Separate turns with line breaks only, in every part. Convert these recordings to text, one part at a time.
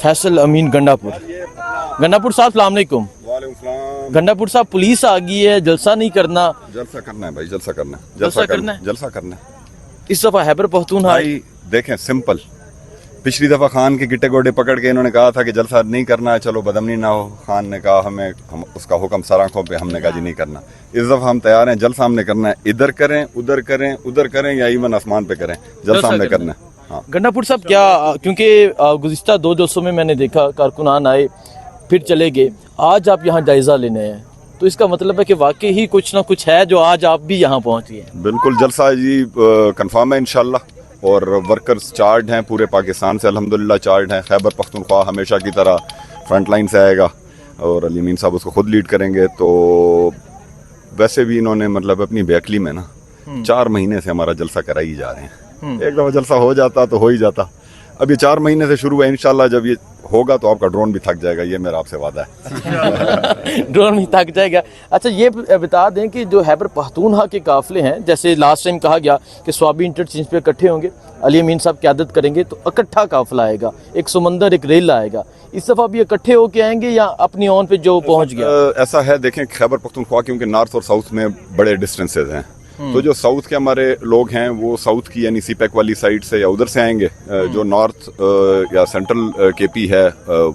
फैसल अमीन गंडापुर साहब सलाम अलैकुम। गंडापुर साहब पुलिस आ गई है, जलसा नहीं करना।
जलसा करना है भाई, जलसा करना है,
जलसा करना है,
जलसा करना है।
इस दफा खैबर पख्तूनख्वा
भाई देखें सिंपल, पिछली दफा खान के गिट्टे गोडे पकड़ के इन्होंने कहा था कि जलसा नहीं करना है, चलो बदमनी ना हो। खान ने कहा हम उसका हुक्म सर आंखों पे, हमने कहा जी नहीं करना। इस दफा हम तैयार हैं, जलसा हमने करना है। इधर करें उधर करें उधर करें या इवन आसमान पे करें, जलसा हमने करना है। हाँ
गंडापुर साहब क्या, क्योंकि गुज़िश्ता 2 जलसों में मैंने देखा कारकुनान आए फिर चले गए, आज आप यहाँ जायजा लेने हैं, तो इसका मतलब है कि वाकई ही कुछ ना कुछ है जो आज आप भी यहाँ पहुँच गए।
बिल्कुल जलसा जी कंफर्म है इंशाल्लाह, और वर्कर्स चार्ज हैं पूरे पाकिस्तान से, अल्हम्दुलिल्लाह चार्ज हैं। खैबर पख्तूनख्वा हमेशा की तरह फ्रंट लाइन से आएगा और अली अमीन साहब उसको खुद लीड करेंगे। तो वैसे भी इन्होंने मतलब अपनी बेअक्ली में ना 4 महीने से हमारा जलसा करा ही जा रहे हैं। एक दफ़ा जलसा हो जाता तो हो ही जाता। अब ये 4 महीने से शुरू है, इंशाल्लाह जब ये होगा तो आपका ड्रोन भी थक जाएगा, ये मेरा आपसे वादा है।
ड्रोन भी थक जाएगा। अच्छा ये बता दें कि जो खैबर पख्तूनख्वा के काफ़िले हैं, जैसे लास्ट टाइम कहा गया कि स्वाबी इंटरचेंज पे इकट्ठे होंगे, अली अमीन साहब क़यादत करेंगे तो इकट्ठा काफ़िला आएगा, एक समंदर एक रेल आएगा। इस दफ़ा भी इकट्ठे होके आएंगे या अपनी ऑन पे जो पहुँच गया?
ऐसा है, देखें खैबर पख्तूनख्वा क्योंकि नॉर्थ और साउथ में बड़े डिस्टेंसेज हैं, तो जो साउथ के हमारे लोग हैं वो साउथ की यानी सीपैक वाली साइड से या उधर से आएंगे। जो नॉर्थ या सेंट्रल केपी है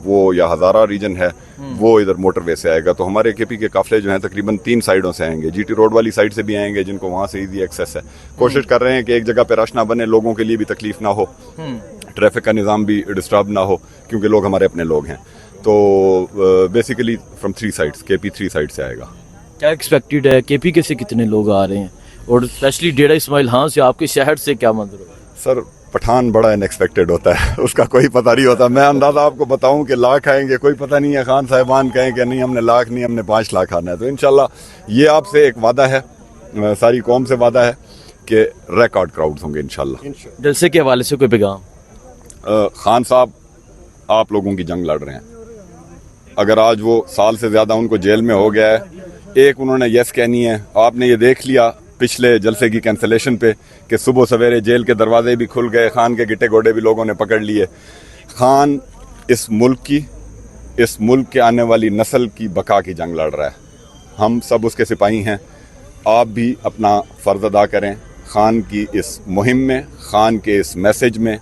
वो या हज़ारा रीजन है वो इधर मोटरवे से आएगा। तो हमारे केपी के काफिले जो हैं तकरीबन 3 साइडों से आएंगे। जीटी रोड वाली साइड से भी आएंगे जिनको वहाँ से इजी एक्सेस है। कोशिश कर रहे हैं कि एक जगह पे रश ना बने, लोगों के लिए भी तकलीफ ना हो, ट्रैफिक का निज़ाम भी डिस्टर्ब ना हो, क्योंकि लोग हमारे अपने लोग हैं। तो basically from 3 sides, KP 3 side से आएगा।
क्या एक्सपेक्टेड है, केपी के से कितने लोग आ रहे हैं, और स्पेशली डेरा इस्माइल खान से आपके शहर से क्या मंजर होगा?
सर पठान बड़ा अनएक्सपेक्टेड होता है, उसका कोई पता नहीं होता। मैं अंदाज़ा आपको बताऊं कि लाख आएंगे, कोई पता नहीं है। खान साहिबान कहें कि नहीं हमने लाख नहीं, हमने 5 लाख आना है। तो इंशाल्लाह ये आपसे एक वादा है, सारी कौम से वादा है कि रिकॉर्ड क्राउड्स होंगे इंशाल्लाह।
जलसे के हवाले से कोई पैगाम?
खान साहब आप लोगों की जंग लड़ रहे हैं। अगर आज वो साल से ज़्यादा उनको जेल में हो गया है, एक उन्होंने यस कहनी है। आपने ये देख लिया पिछले जलसे की कैंसलेशन पे कि सुबह सवेरे जेल के दरवाजे भी खुल गए, खान के गिट्टे गोडे भी लोगों ने पकड़ लिए। खान इस मुल्क के आने वाली नस्ल की बका की जंग लड़ रहा है। हम सब उसके सिपाही हैं। आप भी अपना फ़र्ज़ अदा करें, खान की इस मुहिम में, खान के इस मैसेज में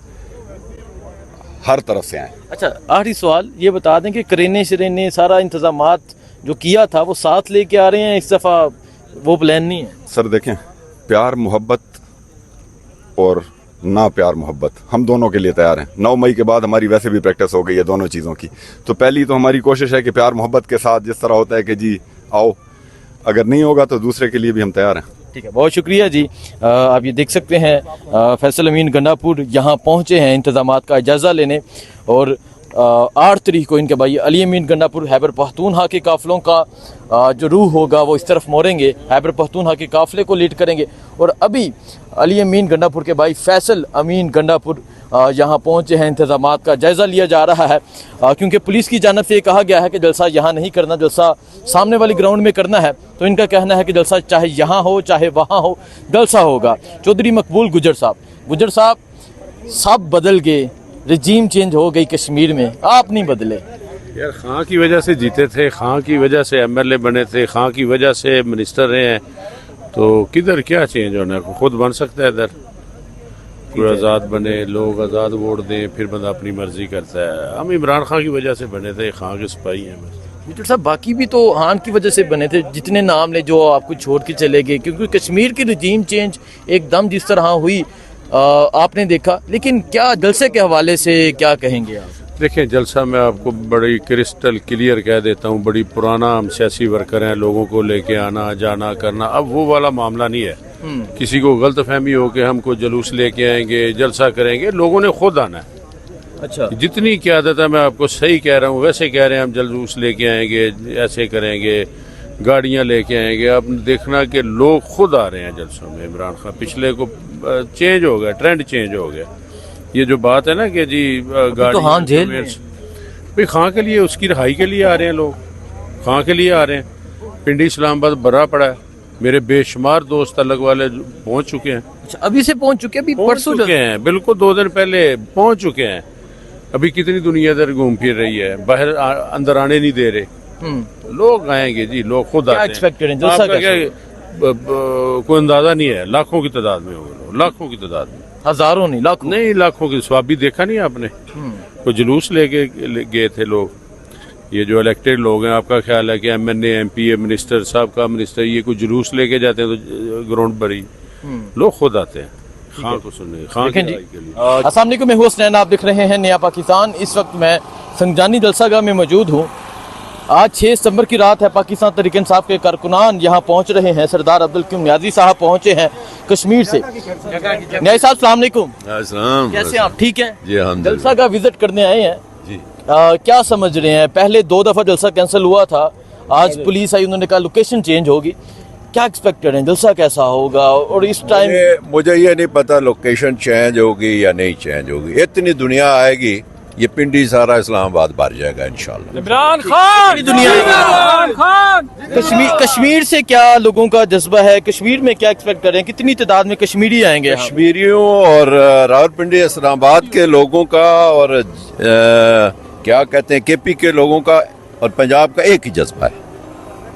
हर तरफ से आएँ।
अच्छा आखिरी सवाल ये बता दें कि करेने शरेने सारा इंतज़ामात जो किया था वो साथ लेके आ रहे हैं, इस दफ़ा वो प्लान नहीं है?
सर देखें, प्यार मोहब्बत और ना प्यार मोहब्बत हम दोनों के लिए तैयार हैं। 9 मई के बाद हमारी वैसे भी प्रैक्टिस हो गई है दोनों चीज़ों की। तो पहली तो हमारी कोशिश है कि प्यार मोहब्बत के साथ जिस तरह होता है कि जी आओ, अगर नहीं होगा तो दूसरे के लिए भी हम तैयार हैं।
ठीक है, बहुत शुक्रिया जी। आप ये देख सकते हैं फैसल अमीन गंडापुर यहाँ पहुँचे हैं इंतज़ामात का जायज़ा लेने, और 8 तारीख को इनके भाई अली अमीन गंडापुर खैबर पख्तूनख्वा के काफ़िलों का जो रूह होगा वो इस तरफ मोड़ेंगे, खैबर पख्तूनख्वा के काफ़िले को लीड करेंगे। और अभी अली अमीन गंडापुर के भाई फैसल अमीन गंडापुर यहाँ पहुँचे हैं, इंतज़ामात का जायज़ा लिया जा रहा है, क्योंकि पुलिस की जानिब से ये कहा गया है कि जलसा यहाँ नहीं करना, जलसा सामने वाली ग्राउंड में करना है। तो इनका कहना है कि जलसा चाहे यहाँ हो चाहे वहाँ हो, जलसा होगा। चौधरी मकबूल गुजर साहब सब बदल गए, रजीम चेंज हो गई कश्मीर में, आप नहीं बदले।
यार खां की वजह से जीते थे, खां की वजह से एमएलए बने थे, खां की वजह से मिनिस्टर रहे हैं, तो किधर क्या चेंज होना है? खुद बन सकता है इधर, कोई आज़ाद बने, लोग आज़ाद वोट दें, फिर बंदा अपनी मर्जी करता है। हम इमरान खां की वजह से बने थे, खां के सिपाही हैं बस।
मिस्टर साहब बाकी भी तो खान की वजह से बने थे, जितने नाम ले जो आपको छोड़ के चले गए, क्योंकि कश्मीर की रजीम चेंज एकदम जिस तरह हुई आपने देखा। लेकिन क्या जलसे के हवाले से क्या कहेंगे आप?
देखें जलसा मैं आपको बड़ी क्रिस्टल क्लियर कह देता हूँ, बड़ी पुराना हम सियासी वर्कर हैं, लोगों को लेके आना जाना करना, अब वो वाला मामला नहीं है। किसी को गलत फहमी हो कि हमको जलूस लेके आएंगे, जलसा करेंगे, लोगों ने खुद आना है।
अच्छा
जितनी क़यादत है, मैं आपको सही कह रहा हूँ, वैसे कह रहे हैं हम जलूस लेके आएंगे, ऐसे करेंगे, गाड़ियाँ लेके आएंगे। अब देखना कि लोग खुद आ रहे हैं जलसों में। इमरान खान पिछले को चेंज हो गया, ट्रेंड चेंज हो गया। ये जो बात है ना कि जी गाड़ी
तो हाँ जेल
भाई खां के लिए, उसकी रिहाई के लिए आ रहे हैं लोग, खां के लिए आ रहे हैं। पिंडी इस्लामाबाद भरा पड़ा है, मेरे बेशुमार दोस्त अलग वाले पहुंच चुके हैं।
अच्छा अभी से पहुंच चुके हैं? अभी परसों
चुके हैं, बिल्कुल 2 दिन पहले पहुंच चुके हैं। अभी कितनी दुनिया इधर घूम फिर रही है, बाहर अंदर आने नहीं दे रहे। लोग आएंगे जी, लोग खुद
क्या
आते
एक्सपेक्ट करें?
हैं।
जलसा
आपका
कैसा
क्या कोई अंदाजा नहीं है, लाखों की तादाद में होंगे लोग, लाखों की तादाद में।
हजारों नहीं, लाखों।
नहीं, लाखों की स्वाबी देखा नहीं आपने? कोई जुलूस लेके गए थे लोग। ये जो इलेक्टेड लोग हैं, आपका ख्याल है कि MNA MP मिनिस्टर साहब का मिनिस्टर ये कोई जुलूस लेके जाते हैं तो ग्राउंड पर ही लोग खुद आते हैं खां को सुनने, खां की
देखें जी,
राय के लिए।
अस्सलाम वालेकुम, मैं हूं हसनैन, आप देख रहे हैं नया पाकिस्तान। इस वक्त मैं संगजानी जलसागाह में मौजूद हूं। आज 6 सितंबर की रात है। पाकिस्तान तहरीक इंसाफ के कारकुनान यहाँ पहुँच रहे हैं। सरदार अब्दुल कयूम नियाज़ी साहब पहुँचे हैं कश्मीर से। नियाज़ी साहब अस्सलाम वालेकुम, कैसे हैं आप? ठीक हैं
जी, अल्हम्दुलिल्लाह।
जलसा का विजिट करने आए हैं
जी।
क्या समझ रहे हैं? पहले 2 दफ़ा जलसा कैंसिल हुआ था, आज पुलिस आई, उन्होंने कहा लोकेशन चेंज होगी। क्या एक्सपेक्ट करें, जलसा कैसा होगा? और इस टाइम
मुझे ये नहीं पता लोकेशन चेंज होगी या नहीं चेंज होगी। इतनी दुनिया आएगी, ये पिंडी सारा इस्लामाबाद भर जाएगा इंशाल्लाह।
इमरान खान दुनिया कश्मीर से क्या लोगों का जज्बा है? कश्मीर में क्या एक्सपेक्ट करें? कितनी तादाद में कश्मीरी आएंगे यहाँ?
कश्मीरियों और रावलपिंडी इस्लामाबाद के लोगों का और क्या कहते हैं KP के लोगों का और पंजाब का एक ही जज्बा है।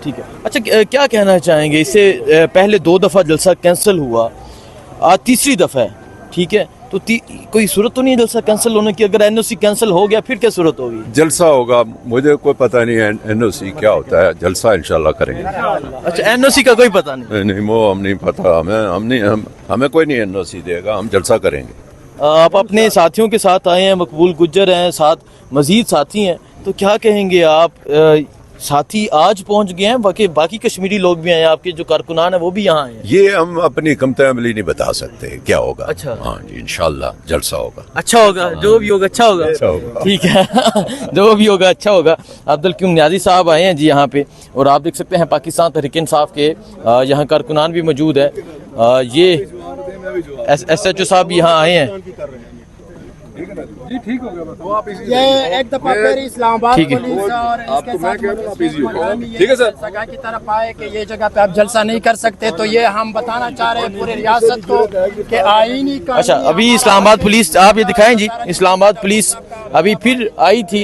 ठीक है। अच्छा, क्या कहना चाहेंगे? इससे पहले 2 दफ़ा जलसा कैंसिल हुआ, आज तीसरी दफ़ा है, ठीक है? तो कोई सूरत तो नहीं है जलसा कैंसिल होने की? अगर NOC कैंसिल हो गया फिर क्या सूरत होगी?
जलसा होगा, मुझे कोई पता नहीं है NOC क्या होता है। जलसा इंशाल्लाह करेंगे।
अच्छा, NOC का कोई पता नहीं?
नहीं, वो हम नहीं पता, हमें कोई नहीं NOC देगा, हम जलसा करेंगे।
आप अपने साथियों के साथ आए हैं, मकबूल गुज्जर हैं, साथ मजीद साथी हैं, तो क्या कहेंगे आप? साथी आज पहुंच गए हैं, बाकी कश्मीरी लोग भी आए हैं, आपके जो कारकुनान है वो भी यहाँ आए हैं।
ये हम अपनी कमतमली नहीं बता सकते क्या होगा।
अच्छा।
हाँ जी, इंशाल्लाह जलसा होगा।
अच्छा होगा, जो भी होगा अच्छा होगा।
अच्छा होगा।
ठीक है जो भी होगा अच्छा होगा। अब्दुल कयूम नियाज़ी साहब आए हैं जी यहाँ पे, और आप देख सकते हैं पाकिस्तान तहरीक इंसाफ के यहाँ कारकुनान भी मौजूद है। ये SHO साहब भी यहाँ आए हैं।
ये एक दफा फिर इस्लामाबाद
ठीक है।
पुलिस और इसके साथ ठीक है सर सगा की तरफ आए कि ये जगह पे आप जलसा नहीं कर सकते, तो ये हम बताना चाह रहे हैं पूरी रियासत को कि आईनी कानून।
अच्छा, अभी इस्लामाबाद पुलिस, आप ये दिखाएं जी, इस्लामाबाद पुलिस अभी फिर आई थी।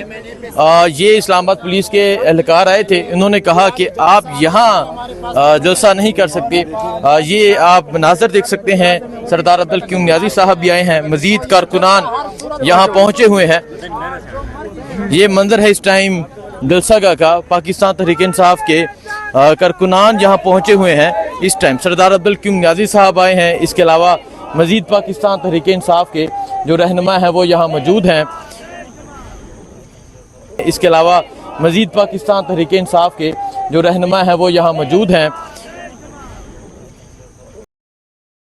ये इस्लामाबाद पुलिस के एहलकार आए थे, इन्होंने कहा कि आप यहाँ जलसा नहीं कर सकते। ये आप मनाजर देख सकते हैं, सरदार अब्दुल कयूम नियाज़ी साहब भी आए हैं, मजीद कारकुनान यहाँ पहुँचे हुए हैं। ये मंजर है इस टाइम जलसागाह का। पाकिस्तान तहरीक इंसाफ के कारकुनान यहाँ पहुँचे हुए हैं इस टाइम। सरदार अब्दुल कयूम नियाज़ी साहब आए हैं, इसके अलावा मजीद पाकिस्तान तहरीक इंसाफ के जो रहनुमा हैं वो यहाँ मौजूद हैं। इसके अलावा मजीद पाकिस्तान तहरीक इंसाफ के जो रहनुमा हैं वो यहाँ मौजूद हैं।